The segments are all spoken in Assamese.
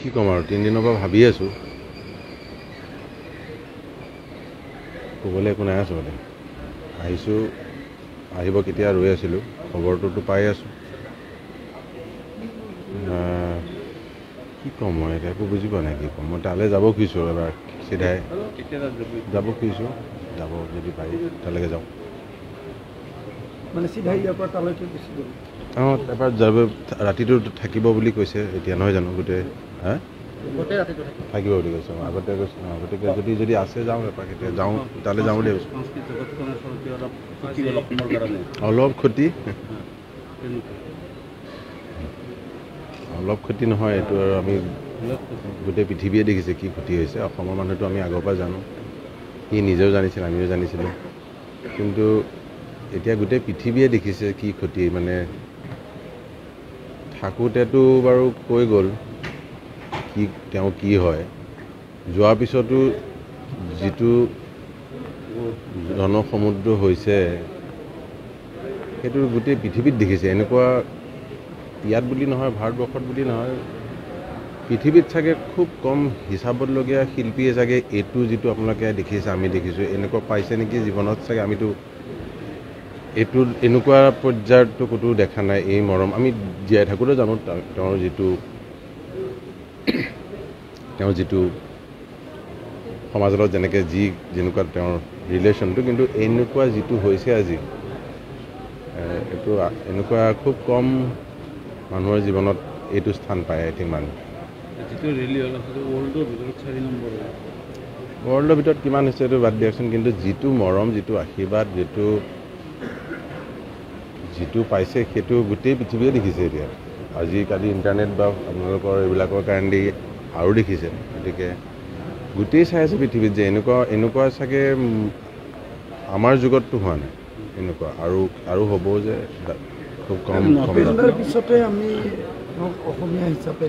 কি কম আৰু 3 দিনৰ পৰা ভাবি আছো ক'বলৈ একো নাই আচলতে আহিছো আহিব কেতিয়া ৰৈ আছিলো খবৰটোতো পাই আছো কি কম মই একো বুজি পোৱা নাই কি কম মই তালৈ যাব খুজিছো এবাৰ সিধাই যাব খুজিছো যাব যদি পাৰি তালৈকে যাওঁ মানে সিধাই ইয়াৰ পৰা তালৈকে গুচি গ'ল এবাৰ যাব ৰাতিটো থাকিব বুলি কৈছে এতিয়া নহয় জানো গোটেই থাকিব বুলি কৈছে আগতে কৈছে গতিকে যদি আছে যাওঁ এপাক এতিয়া যাওঁ তালৈ যাওঁ দেই অলপ ক্ষতি নহয় এইটো আৰু আমি গোটেই পৃথিৱীয়ে দেখিছে কি ক্ষতি হৈছে অসমৰ মানুহটো আমি আগৰ পৰা জানো সি নিজেও জানিছিল আমিও জানিছিলোঁ কিন্তু এতিয়া গোটেই পৃথিৱীয়ে দেখিছে কি ক্ষতি মানে থাকোঁতেতো বাৰু কৈ গ'ল কি তেওঁ কি হয় যোৱাৰ পিছতো যিটো জনসমুদ্ৰ হৈছে সেইটো গোটেই পৃথিৱীত দেখিছে এনেকুৱা ইয়াত বুলি নহয় ভাৰতবৰ্ষত বুলি নহয় পৃথিৱীত চাগে খুব কম হিচাপতলগীয়া শিল্পীয়ে চাগে এইটো যিটো আপোনালোকে দেখিছে আমি দেখিছোঁ এনেকুৱা পাইছে নেকি জীৱনত চাগে আমিতো এইটো এনেকুৱা পৰ্যায়তো ক'তো দেখা নাই এই মৰম আমি জীয়াই থাকোঁতে জানো তেওঁৰ যিটো সমাজৰ লগত যেনেকৈ যেনেকুৱা তেওঁৰ ৰিলেশ্যনটো কিন্তু এনেকুৱা যিটো হৈছে আজি এইটো এনেকুৱা খুব কম মানুহৰ জীৱনত এইটো স্থান পায় আই থিংক মানুহ ৱৰ্ল্ডৰ ভিতৰত কিমান হৈছে এইটো বাদ দিয়কচোন কিন্তু যিটো মৰম যিটো আশীৰ্বাদ যিটো পাইছে সেইটো গোটেই পৃথিৱীয়ে দেখিছে এতিয়া আজিকালি ইণ্টাৰনেট বা আপোনালোকৰ এইবিলাকৰ কাৰণে আৰু দেখিছে গতিকে গোটেই চাই আছে পৃথিৱীত যে এনেকুৱা চাগে আমাৰ যুগততো হোৱা নাই এনেকুৱা আৰু হ'ব যে খুব কম ভূপেন্দাৰ পিছতে আমি অসমীয়া হিচাপে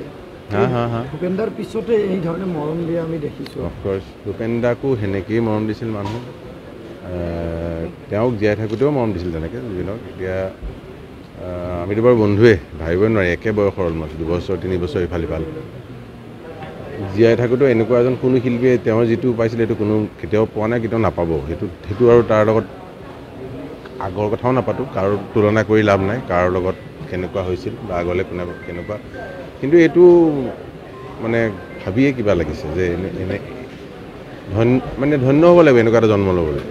ভূপেন্দাৰ পিছতে এই ধৰণে মৰম দিয়া আমি দেখিছোঁ অফক'ৰ্ছ ভূপেন্দাকো সেনেকেই মৰম দিছিল মানুহ তেওঁক জীয়াই থাকোঁতেও মৰম দিছিল তেনেকৈ জুবিনক এতিয়া আমিতো বাৰু বন্ধুৱে ভাবিবই নোৱাৰি একে বয়সৰ অলমষ্ট 2 বছৰ 3 বছৰ ইফাল সিফাল জীয়াই থাকোঁতেও এনেকুৱা এজন কোনো শিল্পীয়ে তেওঁৰ যিটো পাইছিলে সেইটো কোনো কেতিয়াও পোৱা নাই কেতিয়াও নাপাব সেইটো আৰু তাৰ লগত আগৰ কথাও নাপাতো কাৰো তুলনা কৰি লাভ নাই কাৰো লগত কেনেকুৱা হৈছিল বা আগলৈ কেনেকুৱা কিন্তু এইটো মানে ভাবিয়ে কিবা লাগিছে যে মানে ধন্য হ'ব লাগিব এনেকুৱা এটা জন্ম ল'বলৈ